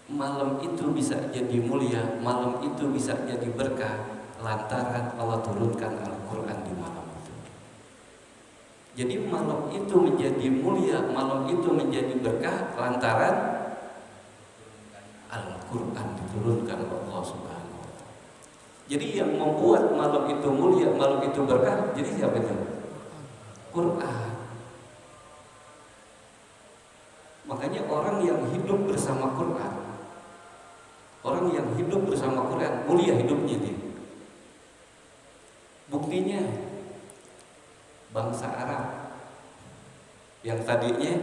malam itu bisa jadi mulia, malam itu bisa jadi berkah lantaran Allah turunkan Al-Quran di malam itu. Jadi malam itu menjadi mulia, malam itu menjadi berkah lantaran Al-Quran diturunkan oleh Allah Subhanahu wa Ta'ala. Jadi yang membuat malam itu mulia, malam itu berkah, jadi siapa itu? Quran. Makanya orang yang hidup bersama Quran, orang yang hidup bersama Quran, mulia hidupnya dia. Buktinya bangsa Arab yang tadinya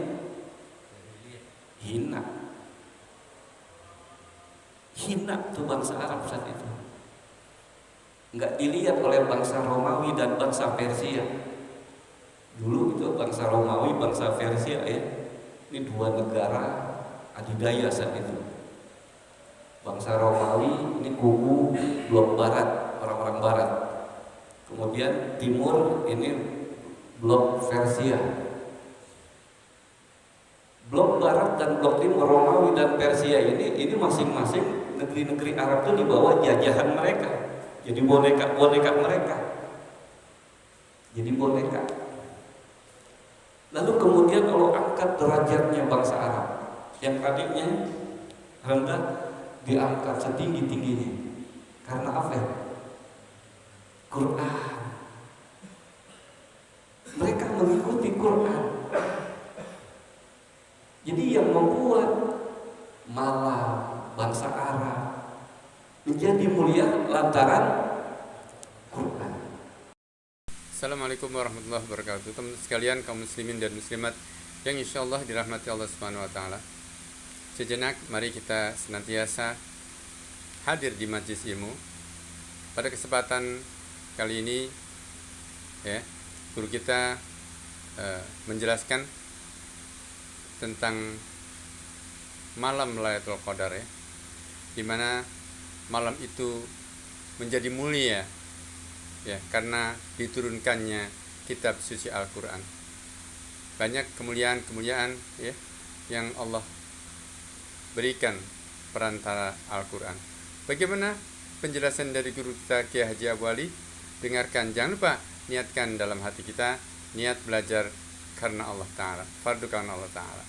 hina tuh bangsa Arab saat itu, nggak dilihat oleh bangsa Romawi dan bangsa Persia. Dulu itu bangsa Romawi, bangsa Persia ya, ini dua negara adidaya saat itu. Bangsa Romawi ini kubu blok barat, orang-orang barat. Kemudian timur ini blok Persia. Blok barat dan blok timur, Romawi dan Persia ini masing-masing negeri-negeri Arab itu di bawah jajahan mereka. Jadi boneka mereka. Jadi boneka. Lalu kemudian kalau angkat derajatnya bangsa Arab yang tadinya rendah diangkat setinggi-tingginya. Karena apa ya? Quran. Mereka mengikuti Quran. Jadi yang membuat malam bangsa Arab menjadi mulia lantaran Quran. Assalamualaikum warahmatullahi wabarakatuh. Teman sekalian, kaum muslimin dan muslimat yang insyaallah dirahmati Allah Subhanahu wa taala. Sejenak mari kita senantiasa hadir di majlis ilmu. Pada kesempatan kali ini ya, guru kita menjelaskan tentang malam Lailatul Qadar ya, di mana malam itu menjadi mulia ya karena diturunkannya kitab suci Al-Quran. Banyak kemuliaan-kemuliaan ya yang Allah berikan perantara Al-Quran. Bagaimana penjelasan dari guru kita Kiai Haji Abu Ali? Dengarkan, jangan lupa niatkan dalam hati kita niat belajar karena Allah Ta'ala, fardu karena Allah Ta'ala.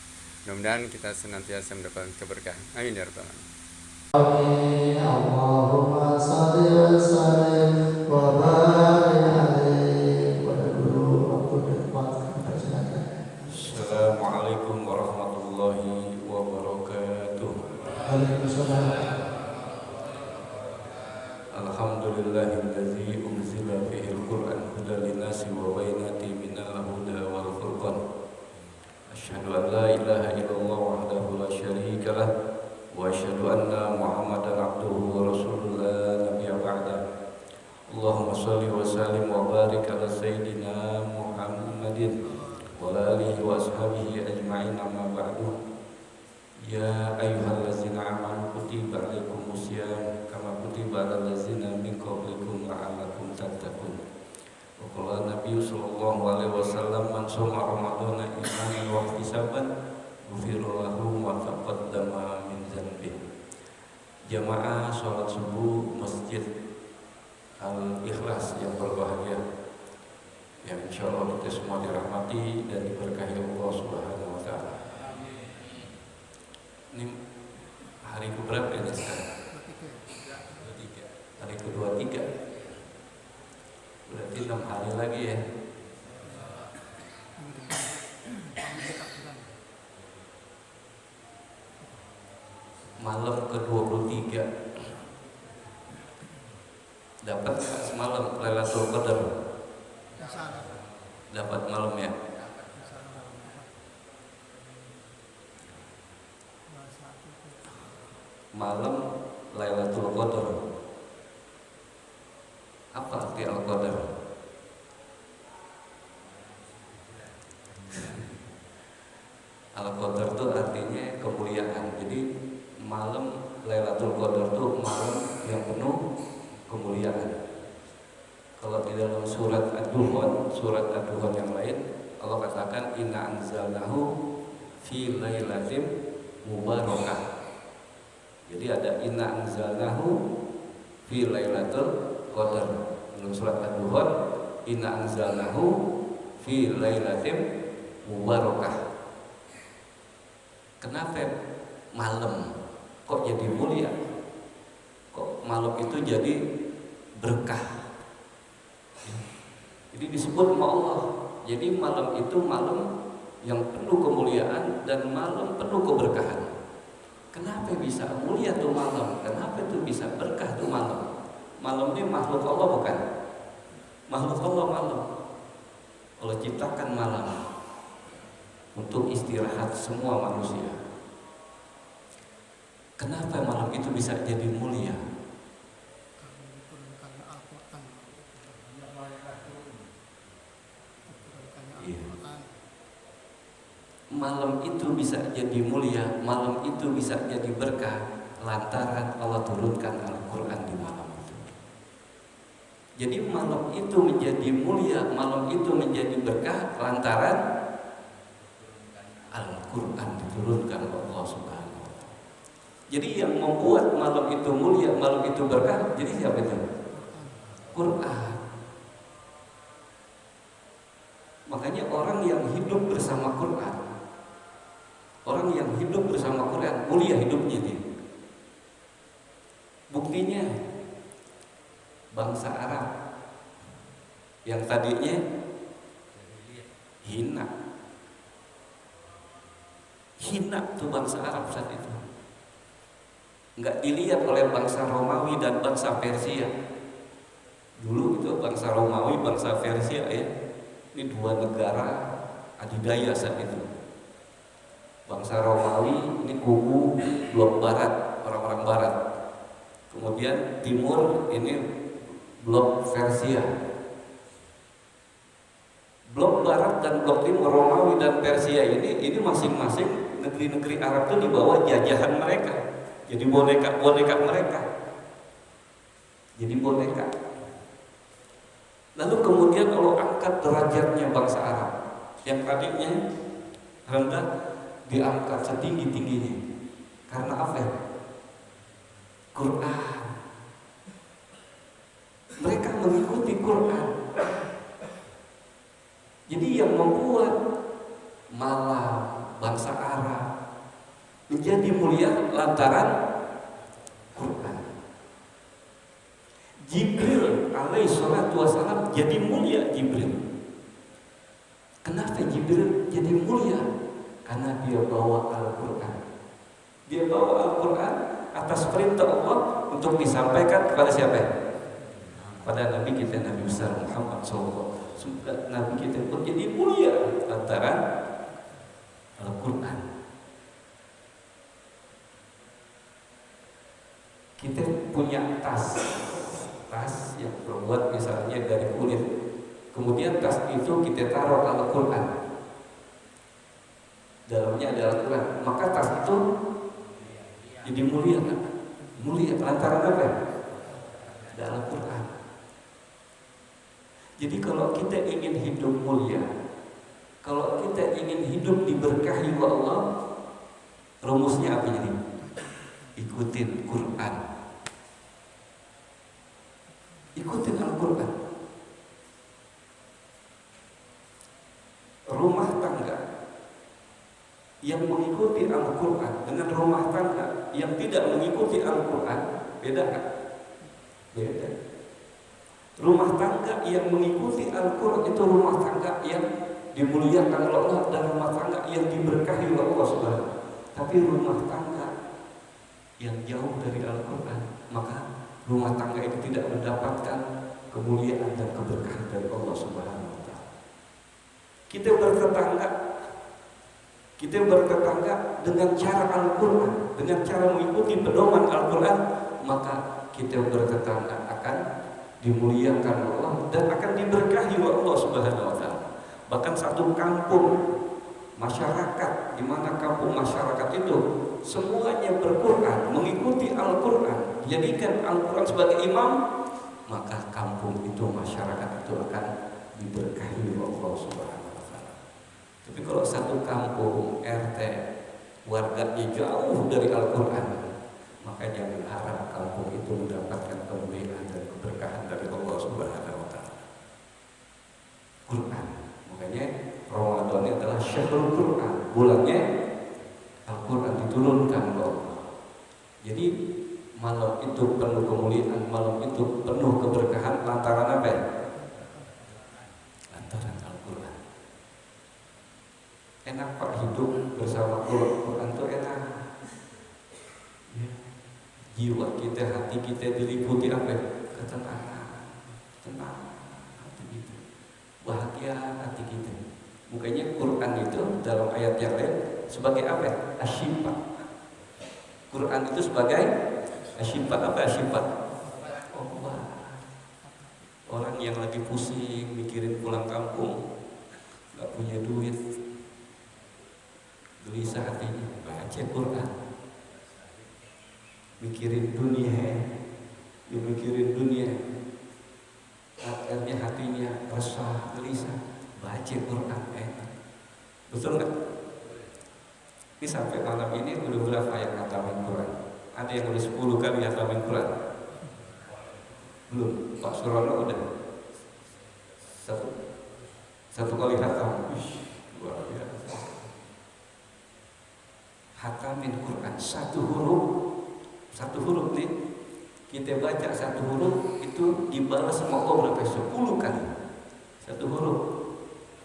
Mudah-mudahan kita senantiasa mendapatkan keberkahan. Amin ya rabbal alamin. Allahumma salli wa sallim wa barik alaihi wa Assalamualaikum warahmatullahi wabarakatuh. Waalaikumsalam. Alhamdulillahillazi unzila fihi al-Qur'an hudan linnasi wa bayyinatin minal huda wal furqan. Asyhadu an la ilaha illallah wahdahu la syarika lah wa asyhadu anna Muhammadan abduhu wa rasuluhu la nabiyya ba'da. Allahumma shalli wa sallim wa barik ala sayyidina Muhammadin wa alihi wa ashabihi ajma'in, amma ba'du. Ya ayyuhallazina amanu kutiba alaikumus syiyam kama kutiba alal ladzina min qablikum la'allakum tattaqun. Wa qala Nabi sallallahu alaihi wasallam, man shoma ramadhana imanan wa ihtisaban ghufira lahu ma taqaddama min dzanbihi. Jamaah salat subuh Masjid Al-Ikhlas yang berbahagia, yang insyaallah kita semua dirahmati dan diberkahi Allah Subhanahu wa taala. Ini hari keberapa ini sekarang? Ketiga. Hari ke-23. Berarti 6 hari lagi ya. Malam ke-23. Dapat nggak semalam Lailatul Qadar? Dapat malam ya. Malam Lailatul Qadar. Apa arti Al-Qadar? Al-Qadar itu artinya kemuliaan. Jadi malam Lailatul Qadar itu malam yang penuh kemuliaan. Kalau di dalam surat Ad-Duhan yang lain, Allah katakan inna anzalnahu fi lailatin mubarakah. Jadi ada inna anzalnahu fi lailatul qadar. Dalam surat Ad-Duhan, inna anzalnahu fi lailatin mubarakah. Kenapa malam kok jadi mulia? Kok malam itu jadi berkah? Jadi disebut sama Allah. Jadi malam itu malam yang penuh kemuliaan dan malam penuh keberkahan. Kenapa bisa mulia tuh malam? Kenapa itu bisa berkah tuh malam? Malam ini makhluk Allah bukan? Makhluk Allah malam. Allah ciptakan malam untuk istirahat semua manusia. Kenapa malam itu bisa jadi mulia? Malam itu bisa jadi mulia, malam itu bisa jadi berkah lantaran Allah turunkan Al-Quran di malam itu. Jadi malam itu menjadi mulia, malam itu menjadi berkah lantaran Al-Quran diturunkan oleh Allah Subhanahu wa Ta'ala. Jadi yang membuat malam itu mulia, malam itu berkah, jadi siapa itu? Quran. Makanya orang yang hidup bersama Quran, orang yang hidup bersama Quran mulia hidupnya dia. Buktinya bangsa Arab yang tadinya hina tuh bangsa Arab saat itu, nggak dilihat oleh bangsa Romawi dan bangsa Persia. Dulu itu bangsa Romawi, bangsa Persia ya, ini dua negara adidaya saat itu. Bangsa Romawi ini kubu blok barat, orang-orang barat. Kemudian timur ini blok Persia. Blok barat dan blok timur, Romawi dan Persia ini masing-masing negeri-negeri Arab itu di bawah jajahan mereka. Jadi boneka mereka. Jadi boneka. Lalu kemudian Allah angkat derajatnya bangsa Arab yang tadinya rendah diangkat setinggi-tingginya. Karena apa? Quran. Mereka mengikuti Quran. Jadi yang membuat malam bangsa Arab menjadi mulia lantaran Quran. Jibril alaihi salatu wassalam jadi mulia. Jibril. Kenapa Jibril jadi mulia? Karena dia bawa Al-Quran. Dia bawa Al-Quran atas perintah Allah untuk disampaikan kepada siapa? Pada Nabi kita, Nabi besar Muhammad SAW. Nabi kita pun jadi mulia antara Al-Quran. Kita punya tas yang terbuat misalnya dari kulit. Kemudian tas itu kita taruh Al-Quran. Dalamnya ada Al-Quran, maka tas itu jadi mulia kan? Mulia lantaran apa? Ada Al-Quran. Jadi kalau kita ingin hidup mulia, kalau kita ingin hidup diberkahi oleh Allah, rumusnya apa jadi? Ikutin Quran. Ikutin Al-Quran. Rumah tangga yang mengikuti Al-Quran dengan rumah tangga yang tidak mengikuti Al-Quran, beda kan? Beda. Rumah tangga yang mengikuti Al-Quran itu rumah tangga yang dimuliakan oleh Allah dan rumah tangga yang diberkahi oleh Allah Subhanahu. Tapi rumah tangga yang jauh dari Al-Quran, maka rumah tangga itu tidak mendapatkan kemuliaan dan keberkahan dari Allah Subhanahu wa Ta'ala. Kita bertetangga dengan cara Al-Quran, dengan cara mengikuti pedoman Al-Quran, maka kita bertetangga akan dimuliakan Allah dan akan diberkahi oleh Allah Subhanahu wa Ta'ala. Bahkan satu kampung masyarakat, di mana kampung masyarakat itu semuanya berquran, mengikuti Al-Quran, jadikan Al-Quran sebagai imam, maka kampung itu, masyarakat itu akan diberkahi oleh Allah Subhanahu. Tapi kalau satu kampung RT warganya jauh dari Al-Quran, maka Jadi malam itu penuh kemuliaan, malam itu penuh keberkahan lantaran apa? Lantaran Al-Quran. Enak Pak hidup bersama Quran itu enak. Ya. Jiwa kita, hati kita diliputi apa? Ketenangan, tenang hati kita, bahagia hati kita. Makanya Quran itu dalam ayat yang lain sebagai apa? Asyifa. Quran itu sebagai asyifa. Apa asyifa? Obat. Orang yang lagi pusing mikirin pulang kampung, nggak punya duit, gelisah hatinya, baca Quran. Mikirin dunia, mikirin dunia, akhirnya hatinya resah, gelisah, baca Quran. Betul nggak? Ini sampai malam ini udah berapa yang ngatamin Quran? Ada yang udah 10 kali ngatamin Quran? Belum. Pak Surono udah satu kali hatam. Luar biasa. Hatamin Quran satu huruf nih, kita baca satu huruf itu dibalas sama Allah berapa? 10 kali. Satu huruf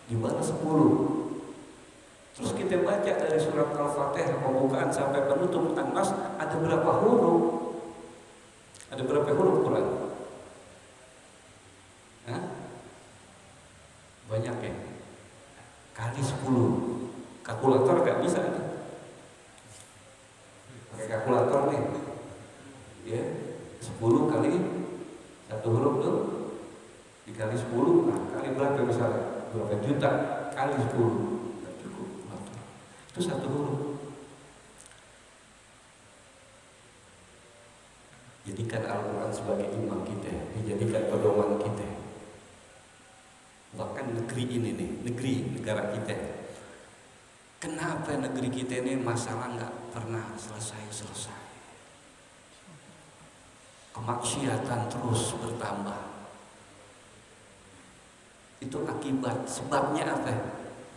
dibalas 10. Terus kita baca dari surat Al-Fatihah pembukaan sampai penutup An-Nas ada berapa huruf? Ada berapa huruf Quran? Hah? Banyak ya? Kali 10. Kalkulator gak bisa nih. Pakai kalkulator nih. Ya, 10 kali satu huruf tuh dikali 10, nah kali berapa misalnya? Berapa juta kali 10. Itu satu huruf. Jadikan Al-Quran sebagai imam kita, dijadikan pedoman kita. Bahkan negeri ini nih, negara kita. Kenapa negeri kita ini masalah nggak pernah selesai? Kemaksiatan terus bertambah. Itu akibat, sebabnya apa?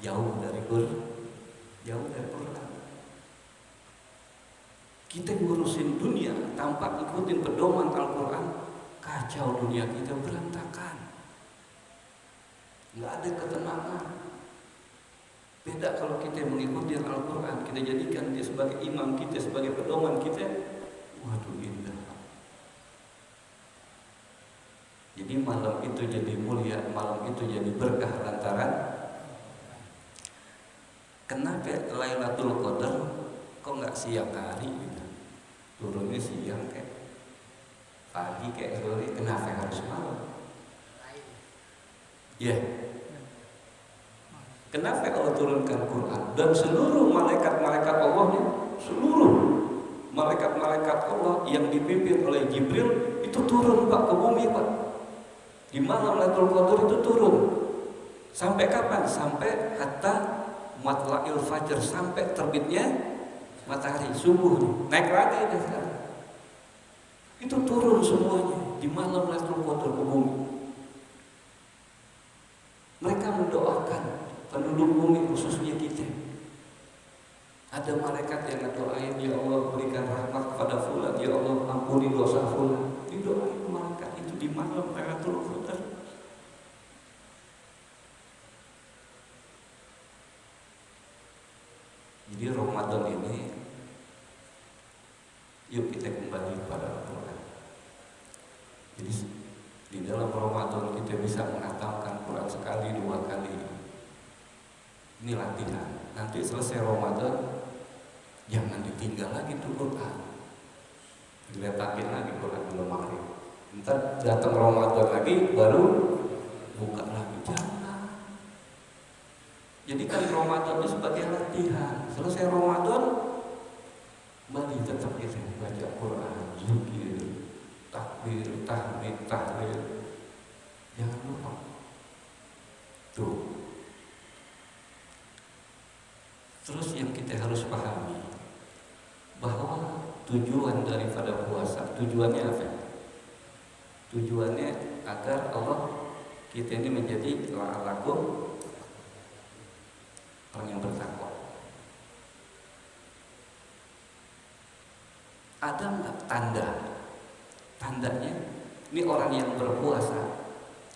Jauh dari Quran. Kita ngurusin dunia tanpa ikutin pedoman Al-Quran, kacau dunia kita, berantakan. Nggak ada ketenangan. Beda kalau kita mengikuti Al-Quran, kita jadikan dia sebagai imam kita, sebagai pedoman kita. Waduh, indah. Jadi malam itu jadi mulia, malam itu jadi berkah lantaran kenapa Lailatul Qadar kok nggak siang hari gitu? Turunnya siang kayak pagi kayak sore, kenapa harus malam? Ya, kenapa Allah turunkan Quran dan seluruh malaikat-malaikat Allah nih, seluruh malaikat-malaikat Allah yang dipimpin oleh Jibril itu turun Pak ke bumi Pak. Di malam Lailatul Qadar itu turun. Sampai kapan? Sampai hatta matla'il fajr, sampai terbitnya matahari subuh nih. Naik lagi deh sekarang. Itu turun semuanya di malam Lailatul Qadar ke bumi. Mereka mendoakan penduduk bumi khususnya kita. Ada malaikat yang doain, ya Allah berikan rahmat kepada fulan, ya Allah ampuni dosa fulan. Didoain malaikat itu di malam Lailatul Qadar. Jadi Ramadan ini yuk kita kembali pada Al-Quran. Jadi di dalam Ramadan kita bisa menghatamkan Quran sekali, 2 kali. Ini latihan. Nanti selesai Ramadan jangan ditinggal lagi tuh Quran. Diletakin lagi Quran di lemari. Ntar datang Ramadan lagi baru buka lagi. Jangan. Jadikan Ramadan ini sebagai latihan. Selesai Ramadan mari tetap kita baca Quran, zikir, takbir, tahmid, tahlil. Jangan lupa. Tuh. Terus yang kita harus pahami bahwa tujuan daripada puasa, tujuannya apa? Tujuannya agar Allah kita ini menjadi la'alakum orang yang bertakwa. Ada nggak tandanya ini orang yang berpuasa,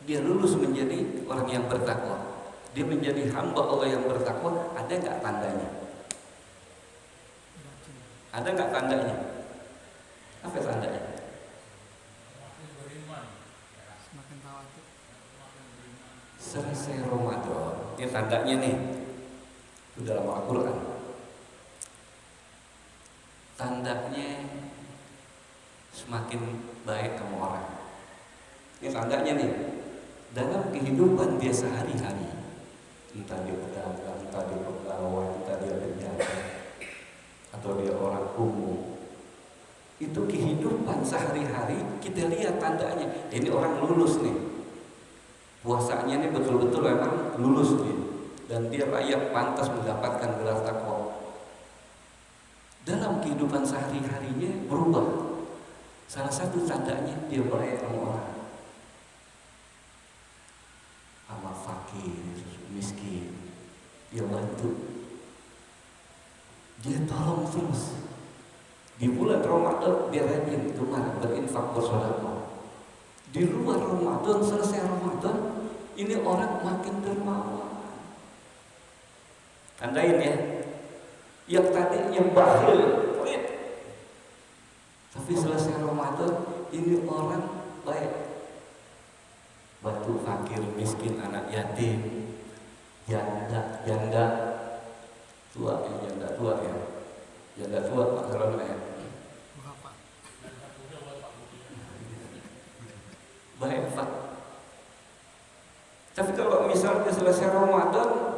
dia lulus menjadi orang yang bertakwa, dia menjadi hamba Allah yang bertakwa? Ada nggak tandanya? Ada nggak tandanya? Apa tandanya? Selesai Ramadan, ini tandanya nih, itu dalam Al-Quran. Tandanya semakin baik sama orang. Ini tandanya nih, dalam kehidupan dia sehari-hari, entah dia pedagang, entah dia pegawai, entah dia pejabat, atau dia orang umum, itu kehidupan sehari-hari kita lihat tandanya. Ini orang lulus nih, puasanya ini betul-betul memang lulus dia, dan dia layak pantas mendapatkan gelar takwa. Dalam kehidupan sehari-harinya berubah. Salah satu tandanya dia baik sama orang, sama fakir, miskin, dia bantu, dia tolong terus. Di bulan Ramadan dia rajin gemar berinfak bersedekah. Di luar Ramadan, selesai Ramadan, ini orang makin dermawan. Tandain ya, yang tadinya bakhil, pelit, tapi selesai Ramadan ini orang baik, bantu fakir, miskin, anak yatim, janda tua ya, janda tua Pak Salam ya. Baik Pak. Tapi kalau misalnya selesai Ramadan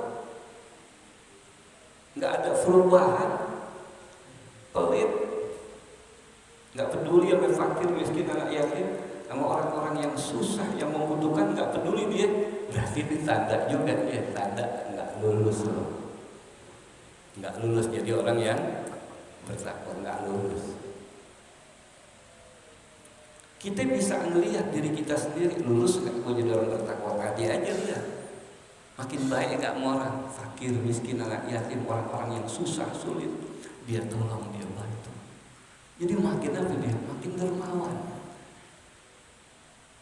nggak ada perubahan, pelit, nggak peduli sama fakir, miskin, anak yatim, sama orang-orang yang susah, yang membutuhkan, nggak peduli dia, berarti ini tanda juga dia, tanda nggak lulus loh, nggak lulus jadi orang yang bertakwa, nggak lulus. Kita bisa melihat diri kita sendiri, lulus nggak gue jadi orang bertakwa? Hati aja lihat, makin baik nggak mau orang fakir, miskin, anak yatim, orang-orang yang susah, sulit, dia tolong, dia bantu. Jadi makin apa dia? Makin dermawan.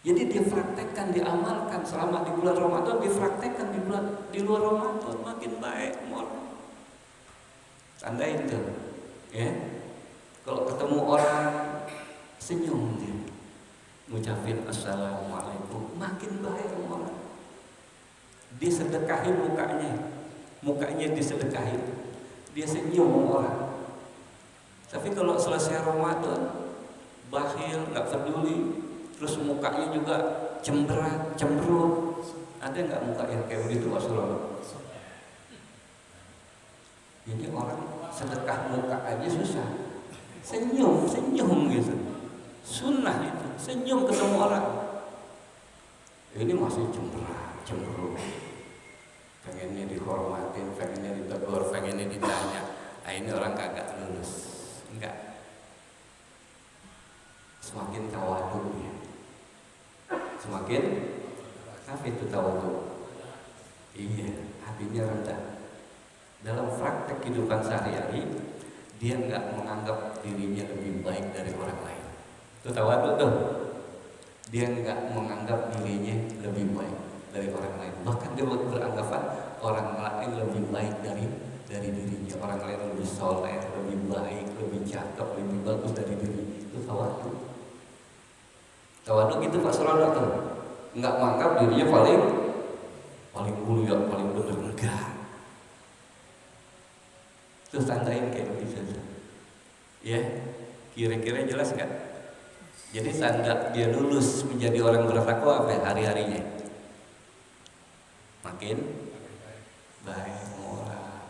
Jadi dia praktekkan, diamalkan selama di bulan Ramadan, dipraktekkan di luar Ramadan, makin baik orang. Tandain tuh, ya. Kalau ketemu orang senyum dia, ngucapin assalamualaikum, makin baik orang. Disedekahin mukanya disedekahin, dia senyum orang. Tapi kalau selesai Ramadan, bakhil, nggak peduli, terus mukanya juga cemberut. Ada nggak muka yang kayak begitu Rasulullah? Ini orang sedekah muka aja susah, senyum gitu. Sunnah itu, senyum ketemu orang. Ini masih cemberut. Pengennya dihormatin, pengennya ditegur, pengennya ditanya. Nah ini orang kagak lulus. Enggak. Semakin tawadhu ya. Semakin apa itu tawadhu? Iya, hatinya rendah. Dalam praktek kehidupan sehari-hari, dia enggak menganggap dirinya lebih baik dari orang lain. Itu tawadhu tuh. Dia enggak menganggap dirinya lebih baik dari orang lain. Bahkan dia beranggapan orang lain lebih baik dari dirinya. Orang lain lebih soleh, lebih baik, lebih cakep, lebih bagus dari diri. Itu tawadhu. Tawadhu gitu Pak Saudara tuh. Enggak menganggap dirinya paling mulia, paling benar, enggak. Terus tandain kayak begitu. Ya, kira-kira jelas nggak? Jadi tanda dia lulus menjadi orang bertakwa apa ya, hari-harinya? Makin baik orang,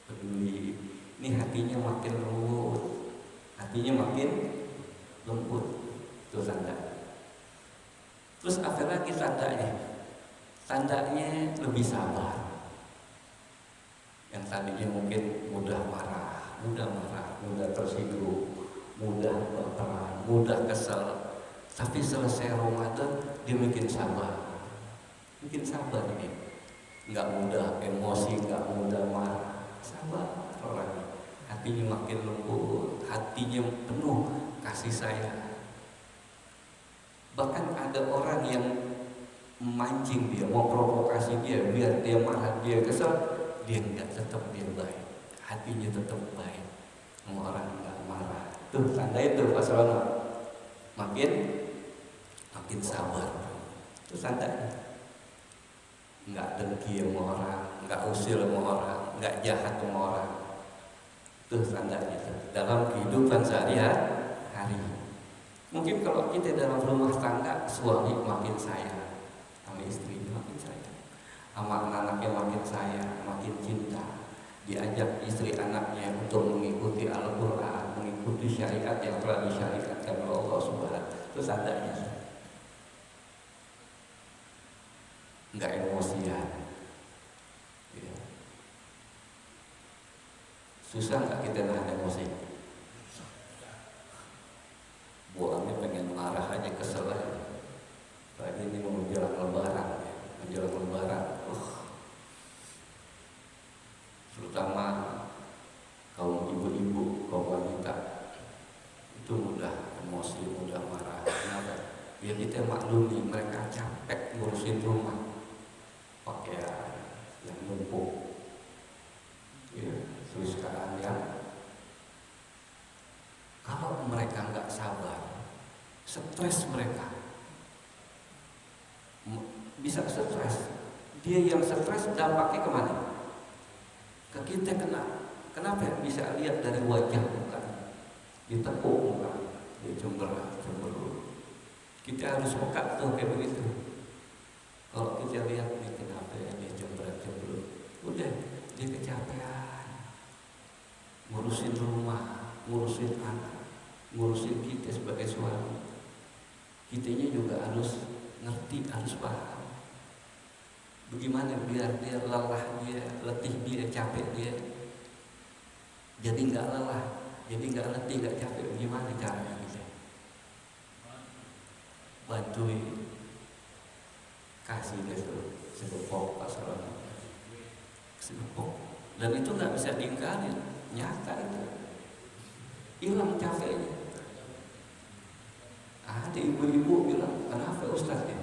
peduli. Ini hatinya makin lembut, hatinya makin lembut. Itu tanda. Terus apa lagi tandanya? Tandanya lebih sabar. Yang tadinya mungkin mudah marah, mudah tersinggung, mudah berperang, mudah kesal, tapi selesai Ramadan dia makin sabar ini, nggak mudah emosi, nggak mudah marah, sabar orangnya, hatinya makin lembut, hatinya hatinya penuh kasih sayang. Bahkan ada orang yang memancing dia, mau provokasi dia, biar dia marah, dia kesel, dia enggak, tetap dia baik, hatinya tetap baik, sama orang enggak marah. Tuh tanda itu pasalnya makin sabar. Itu tandanya. Enggak dengki sama orang, enggak usil sama orang, enggak jahat sama orang. Itu tandanya itu dalam kehidupan sehari-hari. Mungkin kalau kita dalam rumah tangga, suami makin sayang sama istrinya, makin sayang, sama anak-anaknya makin sayang, makin cinta. Diajak istri anaknya untuk mengikuti Al-Quran, mengikuti syariat yang telah disyariatkan oleh Allah Subhanahu. Itu tandanya. Enggak emosian. Ya. Susah nggak kita nahan emosi? Buangnya pengen marah aja, kesel aja. Lagi ini mau menjelang lebaran, terutama kaum ibu-ibu, kaum wanita itu mudah emosi, mudah marah. Kenapa? Biar kita maklumi mereka capek ngurusin rumah, pakaian yang numpuk, ya, terus keadaan. Kalau mereka nggak sabar, stres mereka, bisa stres. Dia yang stres dampaknya kemana? Ke kita kena. Kenapa? Bisa lihat dari wajah muka, ditepuk muka, dia cemberut. Kita harus peka tuh kayak begitu. Kalau kita lihat nih kenapa ya dia cemberut, udah dia kecapean, ngurusin rumah, ngurusin anak, ngurusin kita sebagai suami. Kitanya juga harus ngerti, harus paham. Bagaimana biar dia lelah, dia letih, dia capek, dia jadi nggak lelah, jadi nggak letih, nggak capek. Bagaimana caranya kita? Bantuin, kasih dia tuh sedekah pasaran, sedekah. Dan itu nggak bisa diingkari, nyata itu. Hilang capeknya. Ada ibu-ibu bilang, kenapa Ustaz ya?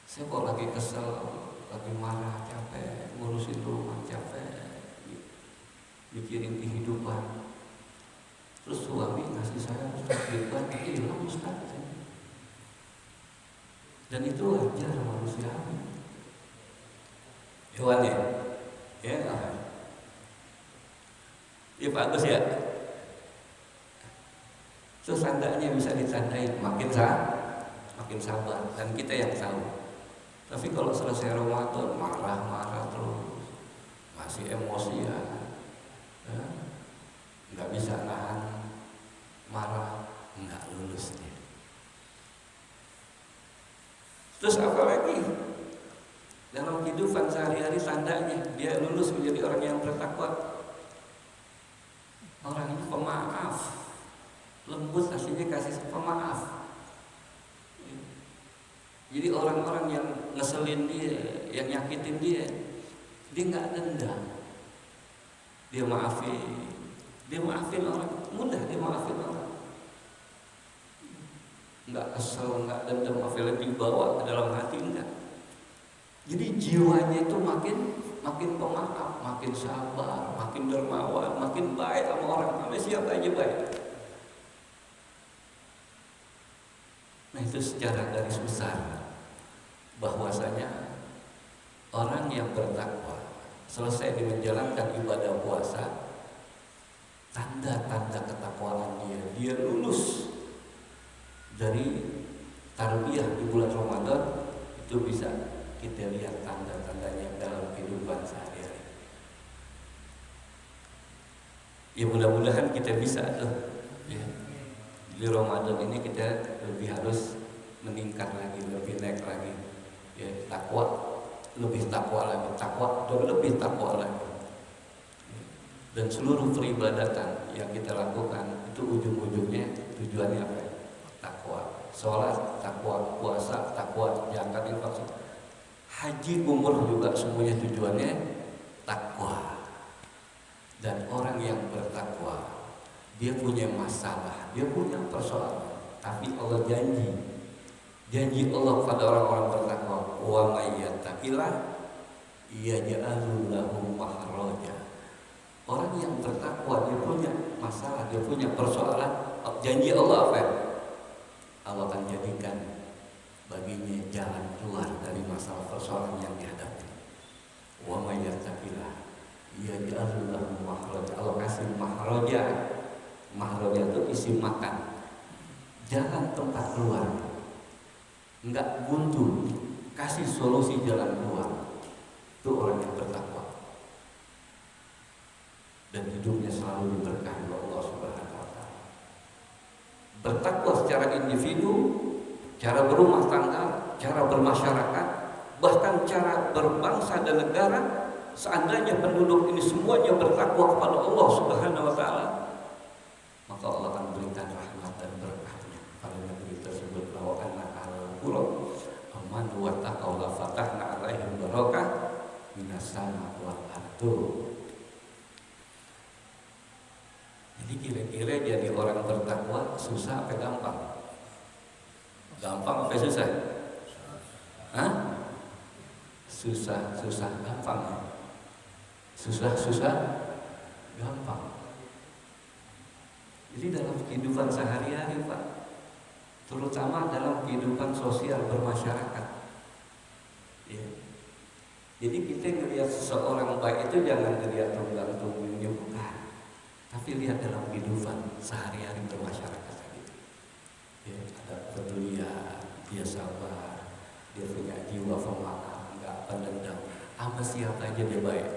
Saya kok lagi kesel, lagi marah, capek, ngurusin rumah, capek, mikirin kehidupan. Terus suami ngasih saya Ustaz hebat, hilang Ustaz. Dan itu wajar manusiawi. Hewan ya? Ya, ya bagus ya. Terus tandanya bisa ditandai makin sabar, dan kita yang tahu. Tapi kalau selesai Ramadan marah-marah terus, masih emosian, ya, nggak bisa nahan marah, nggak lulus dia. Terus apa lagi? Dalam kehidupan sehari-hari tandanya dia lulus menjadi orang yang bertakwa. Orang ini pemaaf, lembut, aslinya kasih pemaaf. Jadi orang-orang yang ngeselin dia, yang nyakitin dia nggak dendam, dia maafin orang, mudah dia maafin orang, nggak kesel, nggak dendam, maafin dibawa ke dalam hati, enggak. Jadi jiwanya itu makin pemaaf, makin sabar, makin dermawan, makin baik sama orang, sama siapa aja baik. Nah itu secara garis besar bahwasanya orang yang bertakwa selesai menjalankan ibadah puasa, tanda-tanda ketakwaan dia lulus dari tarbiyah di bulan Ramadan. Itu bisa kita lihat tanda-tandanya dalam kehidupan sehari-hari. Ya mudah-mudahan kita bisa tuh ya. Di Ramadan ini kita lebih harus meningkat lagi, lebih naik lagi. Ya, takwa, lebih takwa lagi, takwa dan lebih takwa lagi. Dan seluruh peribadatan yang kita lakukan itu ujung-ujungnya tujuannya apa? Takwa. Sholat, takwa, puasa, takwa, zakat, infak, haji, umroh juga semuanya tujuannya takwa. Dan orang yang bertakwa dia punya masalah, dia punya persoalan, tapi Allah janji Allah pada orang-orang bertakwa, wa may yattaqillah yaj'al lahu makhraja. Orang yang bertakwa dia punya masalah, dia punya persoalan, janji Allah apa? Allah akan jadikan baginya jalan keluar dari masalah persoalan yang dihadapi. Wa may yattaqillah yaj'al lahu makhraja. Allah kasih makhraja. Makhraja itu isi makan, jalan tempat keluar, enggak buntu, kasih solusi jalan keluar. Itu orang yang bertakwa dan hidupnya selalu diberkahi oleh Allah Subhanahu wa taala. Bertakwa secara individu, cara berumah tangga, cara bermasyarakat, bahkan cara berbangsa dan negara. Seandainya penduduk ini semuanya bertakwa kepada Allah Subhanahu wa taala, maka Allah akan berikan rahmat dan berkahnya pada negeri tersebut. Wa anna al-qura amanu wa taqaw la fatahna 'alaihim barakah minas sama wal ardu. Jadi kira-kira jadi orang bertakwa susah apa gampang? Gampang apa susah? Hah? Susah gampang ya? Susah gampang. Jadi dalam kehidupan sehari-hari Pak, terutama dalam kehidupan sosial bermasyarakat ya. Jadi kita melihat seseorang baik itu jangan dilihat tunggang-tunggungnya, bukan, tapi lihat dalam kehidupan sehari-hari bermasyarakat gitu. Ya, ada pedulian, dia sabar, dia punya jiwa pemaaf, nggak pendendam, sama siapa aja dia baik.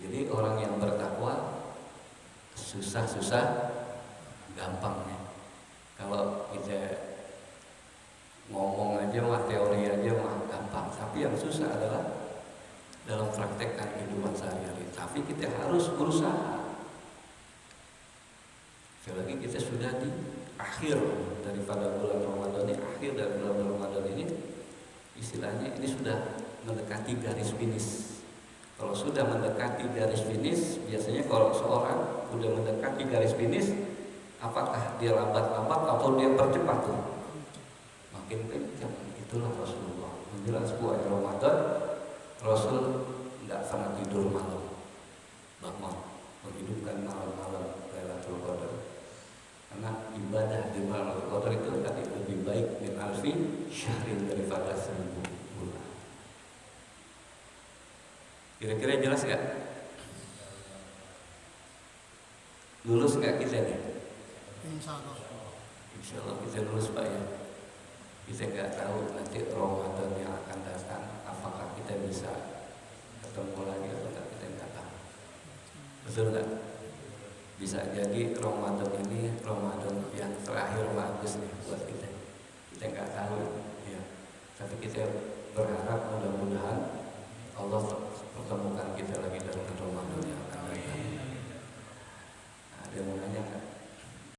Jadi orang yang bertakwa susah gampang ya. Kalau kita ngomong aja mah, teori aja mah gampang, tapi yang susah adalah dalam praktekkan kehidupan sehari-hari. Tapi kita harus berusaha. Sekali lagi kita sudah di akhir daripada bulan Ramadan ini, akhir dari bulan Ramadan ini, istilahnya ini sudah mendekati garis finish. Kalau sudah mendekati garis finish, biasanya kalau seorang sudah mendekati garis finish, apakah dia lambat-lambat atau dia percepat tuh? Makin kencang. Itulah Rasulullah menjelang 10 hari Ramadan, Rasul tidak pernah tidur malam, bangun menghidupkan malam-malam Lailatul Qadar. Karena ibadah di malam Lailatul Qadar itu tadi lebih baik min alfi syahrin, daripada 1000 bulan. Kira-kira jelas gak? Lulus gak kita nih? Insya Allah kita lulus Pak ya. Kita gak tahu nanti Ramadan yang akan datang apakah kita bisa ketemu lagi atau enggak, kita gak tahu. Betul gak? Bisa jadi Ramadan ini Ramadan yang terakhir bagus nih buat kita. Kita gak tahu ya. Tapi kita berharap mudah-mudahan Allah pertemukan kita lagi dalam